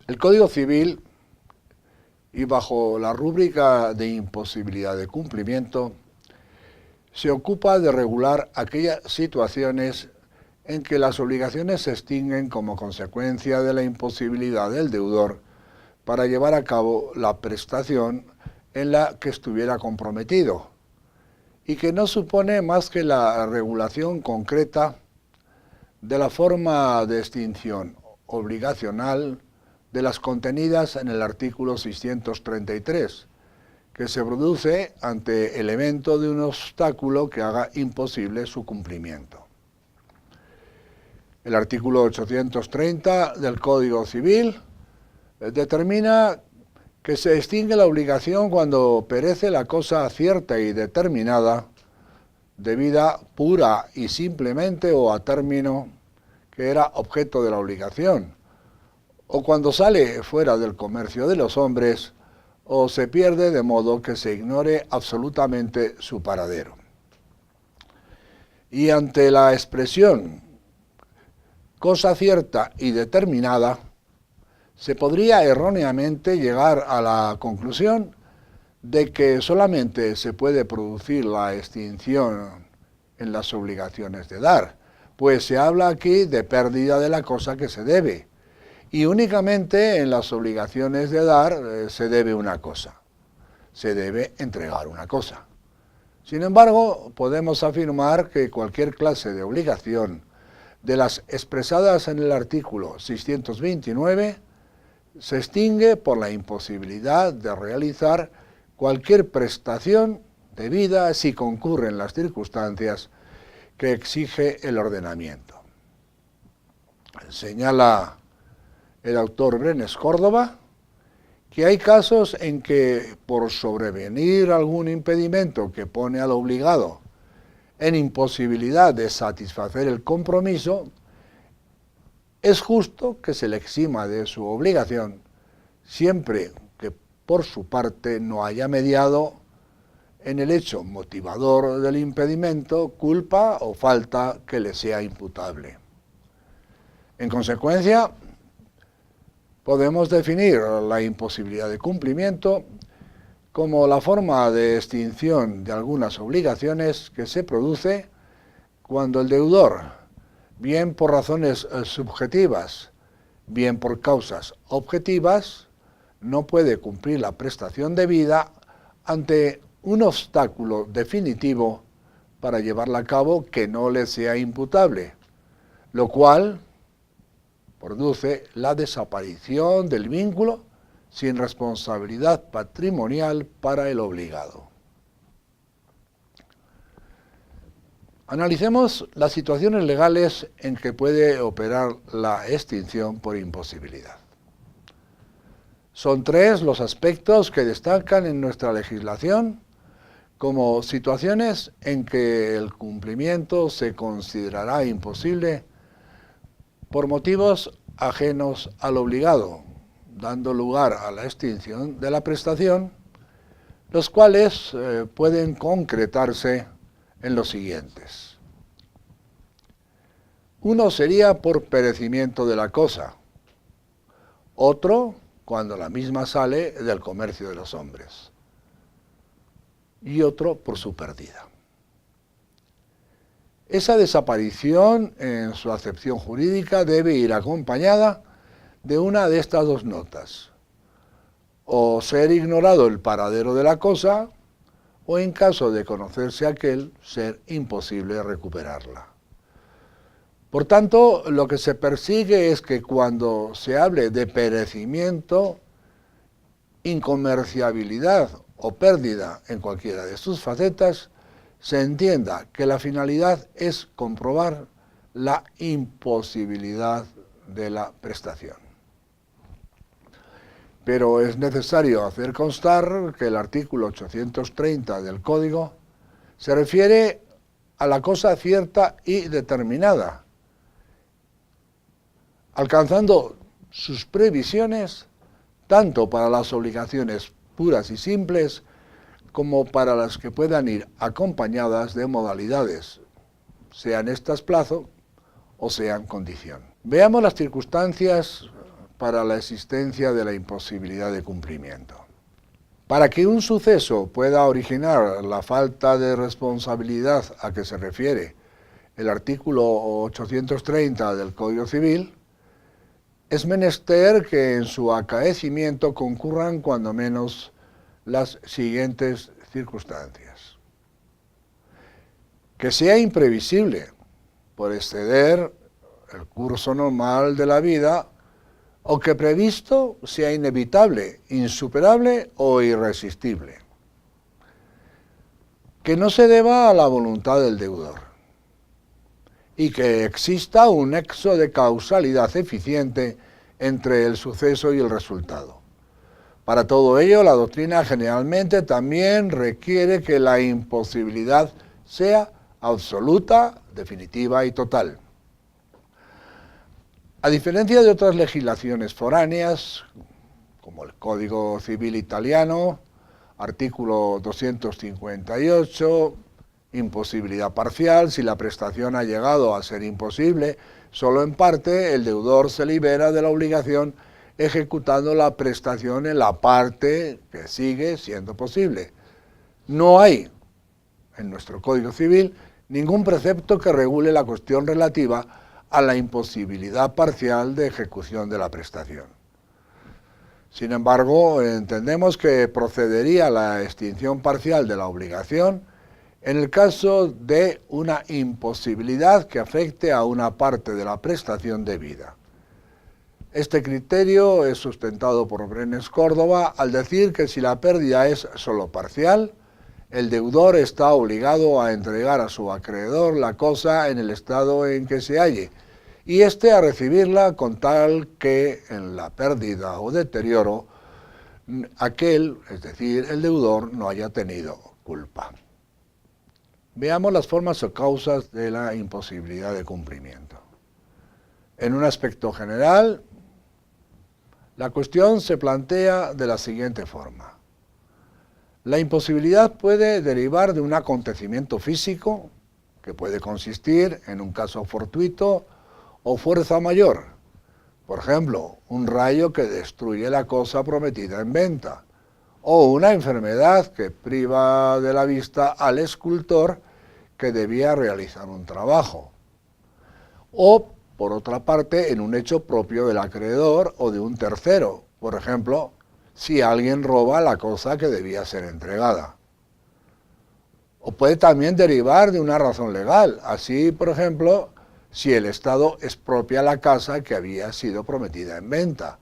El Código Civil, y bajo la rúbrica de imposibilidad de cumplimiento, se ocupa de regular aquellas situaciones en que las obligaciones se extinguen como consecuencia de la imposibilidad del deudor para llevar a cabo la prestación en la que estuviera comprometido, y que no supone más que la regulación concreta de la forma de extinción obligacional de las contenidas en el artículo 633, que se produce ante el evento de un obstáculo que haga imposible su cumplimiento. El artículo 830 del Código Civil determina que se extingue la obligación cuando perece la cosa cierta y determinada, debida pura y simplemente o a término que era objeto de la obligación, o cuando sale fuera del comercio de los hombres, o se pierde de modo que se ignore absolutamente su paradero. Y ante la expresión cosa cierta y determinada, se podría erróneamente llegar a la conclusión de que solamente se puede producir la extinción en las obligaciones de dar, pues se habla aquí de pérdida de la cosa que se debe, y únicamente en las obligaciones de dar se debe una cosa, se debe entregar una cosa. Sin embargo, podemos afirmar que cualquier clase de obligación de las expresadas en el artículo 629 se extingue por la imposibilidad de realizar cualquier prestación debida si concurren las circunstancias que exige el ordenamiento. Señala el autor Brenes Córdoba que hay casos en que por sobrevenir algún impedimento que pone al obligado en imposibilidad de satisfacer el compromiso, es justo que se le exima de su obligación, siempre que por su parte no haya mediado en el hecho motivador del impedimento culpa o falta que le sea imputable. En consecuencia, podemos definir la imposibilidad de cumplimiento como la forma de extinción de algunas obligaciones que se produce cuando el deudor, bien por razones subjetivas, bien por causas objetivas, no puede cumplir la prestación debida ante un obstáculo definitivo para llevarla a cabo que no le sea imputable, lo cual produce la desaparición del vínculo sin responsabilidad patrimonial para el obligado. Analicemos las situaciones legales en que puede operar la extinción por imposibilidad. Son tres los aspectos que destacan en nuestra legislación como situaciones en que el cumplimiento se considerará imposible por motivos ajenos al obligado, dando lugar a la extinción de la prestación, los cuales pueden concretarse en los siguientes. Uno sería por perecimiento de la cosa, otro cuando la misma sale del comercio de los hombres, y otro por su pérdida. Esa desaparición, en su acepción jurídica, debe ir acompañada de una de estas dos notas: o ser ignorado el paradero de la cosa, o en caso de conocerse aquel, ser imposible recuperarla. Por tanto, lo que se persigue es que cuando se hable de perecimiento, incomerciabilidad o pérdida en cualquiera de sus facetas, se entienda que la finalidad es comprobar la imposibilidad de la prestación. Pero es necesario hacer constar que el artículo 830 del Código se refiere a la cosa cierta y determinada, alcanzando sus previsiones tanto para las obligaciones puras y simples como para las que puedan ir acompañadas de modalidades, sean estas plazo o sean condición. Veamos las circunstancias para la existencia de la imposibilidad de cumplimiento. Para que un suceso pueda originar la falta de responsabilidad a que se refiere el artículo 830 del Código Civil, es menester que en su acaecimiento concurran cuando menos las siguientes circunstancias. Que sea imprevisible por exceder el curso normal de la vida, o que previsto sea inevitable, insuperable o irresistible. Que no se deba a la voluntad del deudor y que exista un nexo de causalidad eficiente entre el suceso y el resultado. Para todo ello, la doctrina generalmente también requiere que la imposibilidad sea absoluta, definitiva y total. A diferencia de otras legislaciones foráneas, como el Código Civil italiano, artículo 258, imposibilidad parcial, si la prestación ha llegado a ser imposible, solo en parte el deudor se libera de la obligación ejecutando la prestación en la parte que sigue siendo posible. No hay en nuestro Código Civil ningún precepto que regule la cuestión relativa a la imposibilidad parcial de ejecución de la prestación. Sin embargo, entendemos que procedería la extinción parcial de la obligación en el caso de una imposibilidad que afecte a una parte de la prestación debida. Este criterio es sustentado por Brenes Córdoba al decir que si la pérdida es solo parcial, el deudor está obligado a entregar a su acreedor la cosa en el estado en que se halle, y éste a recibirla con tal que en la pérdida o deterioro aquel, es decir, el deudor, no haya tenido culpa. Veamos las formas o causas de la imposibilidad de cumplimiento. En un aspecto general, la cuestión se plantea de la siguiente forma. La imposibilidad puede derivar de un acontecimiento físico, que puede consistir en un caso fortuito o fuerza mayor. Por ejemplo, un rayo que destruye la cosa prometida en venta, o una enfermedad que priva de la vista al escultor que debía realizar un trabajo. O, por otra parte, en un hecho propio del acreedor o de un tercero, por ejemplo, si alguien roba la cosa que debía ser entregada. O puede también derivar de una razón legal, así, por ejemplo, si el Estado expropia la casa que había sido prometida en venta,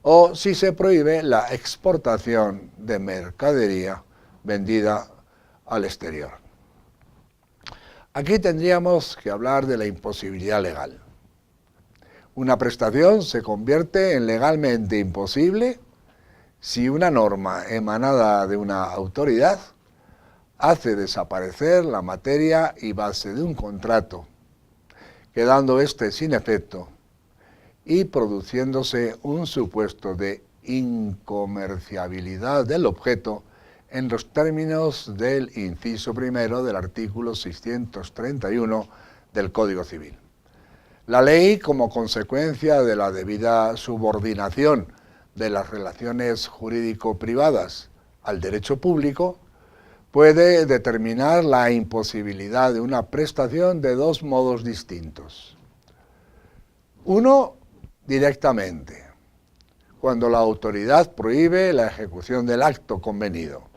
o si se prohíbe la exportación de mercadería vendida al exterior. Aquí tendríamos que hablar de la imposibilidad legal. Una prestación se convierte en legalmente imposible si una norma emanada de una autoridad hace desaparecer la materia y base de un contrato, quedando éste sin efecto y produciéndose un supuesto de incomerciabilidad del objeto en los términos del inciso primero del artículo 631 del Código Civil. La ley, como consecuencia de la debida subordinación de las relaciones jurídico-privadas al derecho público, puede determinar la imposibilidad de una prestación de dos modos distintos. Uno, directamente, cuando la autoridad prohíbe la ejecución del acto convenido,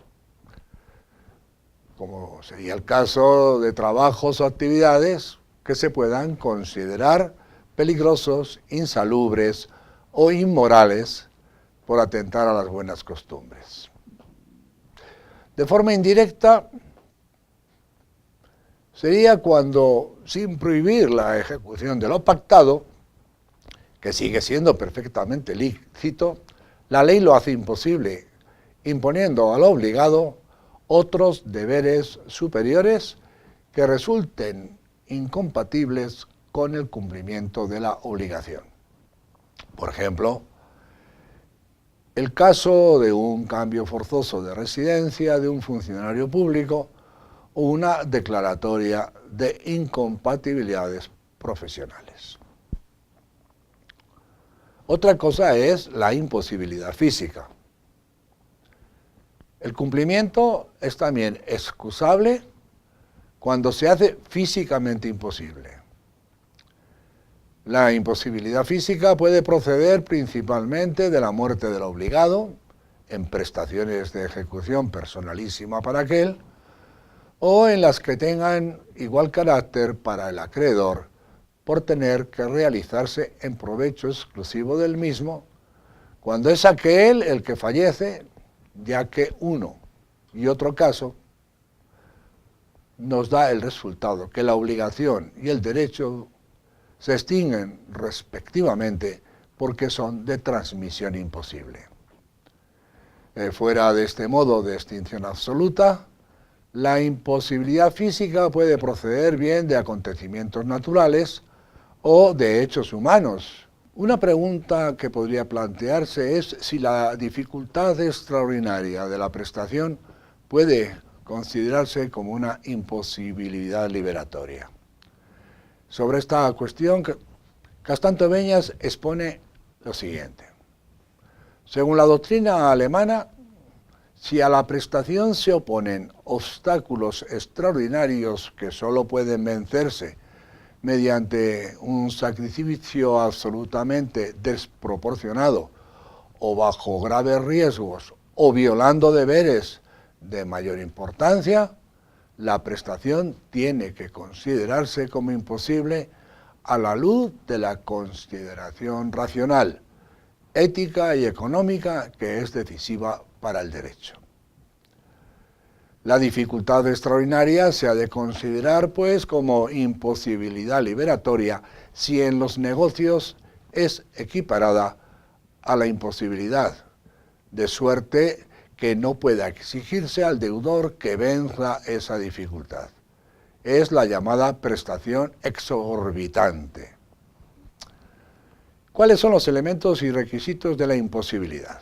como sería el caso de trabajos o actividades que se puedan considerar peligrosos, insalubres o inmorales por atentar a las buenas costumbres. De forma indirecta, sería cuando, sin prohibir la ejecución de lo pactado, que sigue siendo perfectamente lícito, la ley lo hace imposible, imponiendo al obligado otros deberes superiores que resulten incompatibles con el cumplimiento de la obligación. Por ejemplo, el caso de un cambio forzoso de residencia de un funcionario público o una declaratoria de incompatibilidades profesionales. Otra cosa es la imposibilidad física. El cumplimiento es también excusable cuando se hace físicamente imposible. La imposibilidad física puede proceder principalmente de la muerte del obligado, en prestaciones de ejecución personalísima para aquel, o en las que tengan igual carácter para el acreedor, por tener que realizarse en provecho exclusivo del mismo, cuando es aquel el que fallece, ya que uno y otro caso nos da el resultado que la obligación y el derecho se extinguen respectivamente porque son de transmisión imposible. Fuera de este modo de extinción absoluta, la imposibilidad física puede proceder bien de acontecimientos naturales o de hechos humanos. Una pregunta que podría plantearse es si la dificultad extraordinaria de la prestación puede considerarse como una imposibilidad liberatoria. Sobre esta cuestión, Castanto Beñas expone lo siguiente. Según la doctrina alemana, si a la prestación se oponen obstáculos extraordinarios que sólo pueden vencerse mediante un sacrificio absolutamente desproporcionado o bajo graves riesgos o violando deberes de mayor importancia, la prestación tiene que considerarse como imposible a la luz de la consideración racional, ética y económica que es decisiva para el derecho. La dificultad extraordinaria se ha de considerar, pues, como imposibilidad liberatoria si en los negocios es equiparada a la imposibilidad, de suerte que no pueda exigirse al deudor que venza esa dificultad. Es la llamada prestación exorbitante. ¿Cuáles son los elementos y requisitos de la imposibilidad?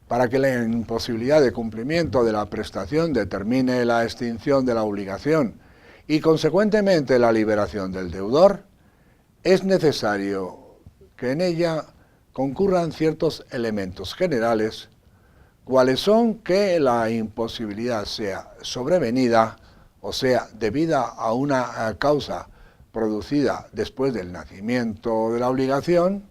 Para que la imposibilidad de cumplimiento de la prestación determine la extinción de la obligación y consecuentemente la liberación del deudor, es necesario que en ella concurran ciertos elementos generales, cuáles son que la imposibilidad sea sobrevenida, o sea, debida a una causa producida después del nacimiento de la obligación,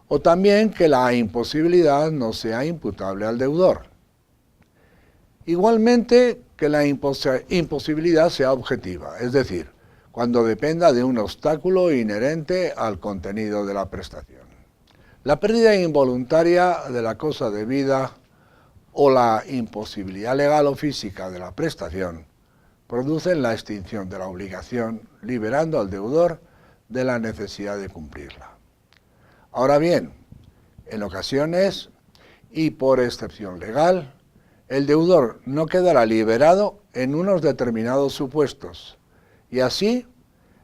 o también que la imposibilidad no sea imputable al deudor. Igualmente, que la imposibilidad sea objetiva, es decir, cuando dependa de un obstáculo inherente al contenido de la prestación. La pérdida involuntaria de la cosa debida o la imposibilidad legal o física de la prestación producen la extinción de la obligación, liberando al deudor de la necesidad de cumplirla. Ahora bien, en ocasiones y por excepción legal, el deudor no quedará liberado en unos determinados supuestos, y así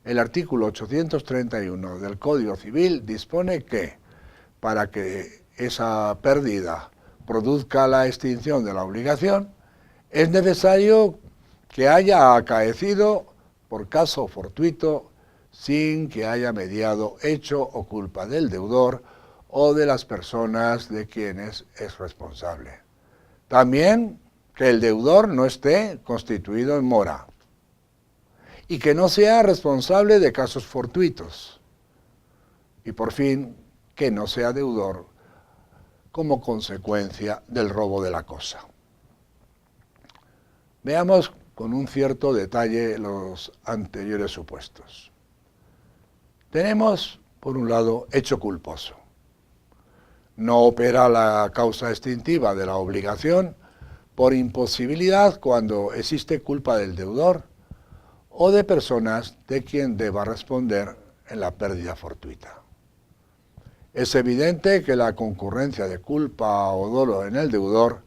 el artículo 831 del Código Civil dispone que, para que esa pérdida produzca la extinción de la obligación, es necesario que haya acaecido por caso fortuito sin que haya mediado hecho o culpa del deudor o de las personas de quienes es responsable. También que el deudor no esté constituido en mora y que no sea responsable de casos fortuitos. Y por fin, que no sea deudor como consecuencia del robo de la cosa. Veamos con un cierto detalle los anteriores supuestos. Tenemos, por un lado, hecho culposo. No opera la causa extintiva de la obligación por imposibilidad cuando existe culpa del deudor o de personas de quien deba responder en la pérdida fortuita. Es evidente que la concurrencia de culpa o dolo en el deudor,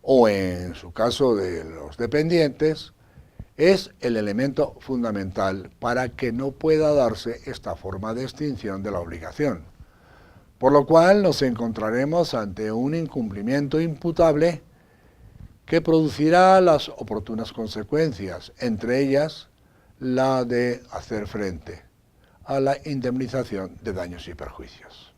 o en su caso de los dependientes, es el elemento fundamental para que no pueda darse esta forma de extinción de la obligación, por lo cual nos encontraremos ante un incumplimiento imputable que producirá las oportunas consecuencias, entre ellas la de hacer frente a la indemnización de daños y perjuicios.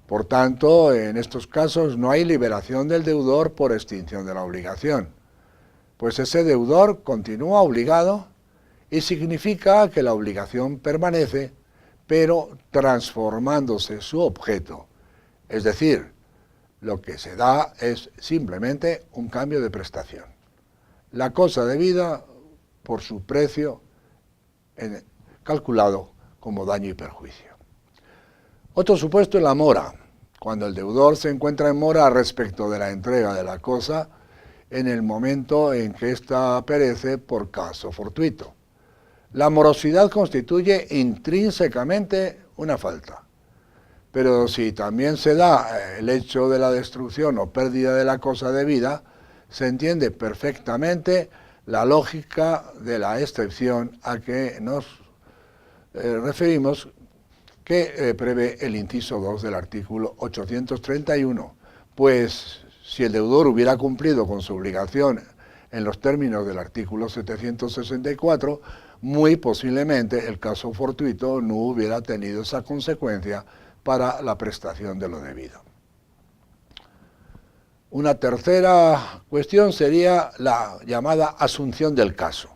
Por tanto, en estos casos no hay liberación del deudor por extinción de la obligación, pues ese deudor continúa obligado y significa que la obligación permanece, pero transformándose su objeto. Es decir, lo que se da es simplemente un cambio de prestación. La cosa debida por su precio calculado como daño y perjuicio. Otro supuesto es la mora, cuando el deudor se encuentra en mora respecto de la entrega de la cosa en el momento en que ésta perece por caso fortuito. La morosidad constituye intrínsecamente una falta, pero si también se da el hecho de la destrucción o pérdida de la cosa debida, se entiende perfectamente la lógica de la excepción a que nos referimos, que prevé el inciso 2 del artículo 831, pues si el deudor hubiera cumplido con su obligación en los términos del artículo 764, muy posiblemente el caso fortuito no hubiera tenido esa consecuencia para la prestación de lo debido. Una tercera cuestión sería la llamada asunción del caso.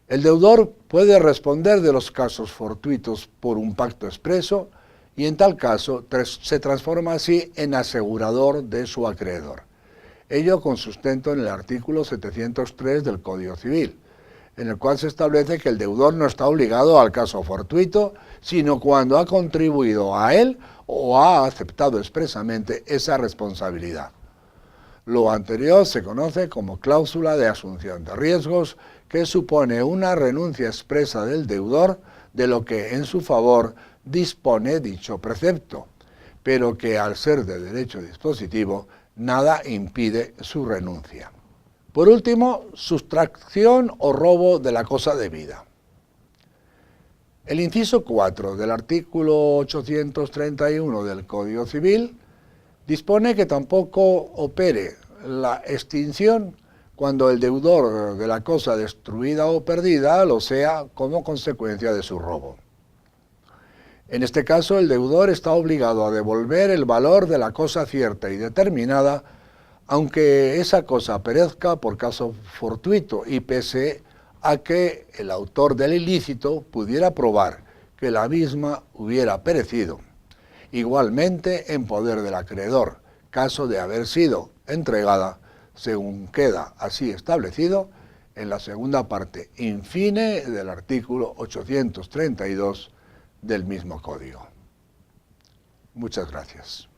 El deudor puede responder de los casos fortuitos por un pacto expreso y en tal caso se transforma así en asegurador de su acreedor. Ello con sustento en el artículo 703 del Código Civil, en el cual se establece que el deudor no está obligado al caso fortuito, sino cuando ha contribuido a él o ha aceptado expresamente esa responsabilidad. Lo anterior se conoce como cláusula de asunción de riesgos, que supone una renuncia expresa del deudor de lo que en su favor dispone dicho precepto, pero que al ser de derecho dispositivo, nada impide su renuncia. Por último, sustracción o robo de la cosa debida. El inciso 4 del artículo 831 del Código Civil dispone que tampoco opere la extinción cuando el deudor de la cosa destruida o perdida lo sea como consecuencia de su robo. En este caso, el deudor está obligado a devolver el valor de la cosa cierta y determinada, aunque esa cosa perezca por caso fortuito y pese a que el autor del ilícito pudiera probar que la misma hubiera perecido. Igualmente en poder del acreedor, caso de haber sido entregada, según queda así establecido en la segunda parte in fine del artículo 832 del mismo Código. Muchas gracias.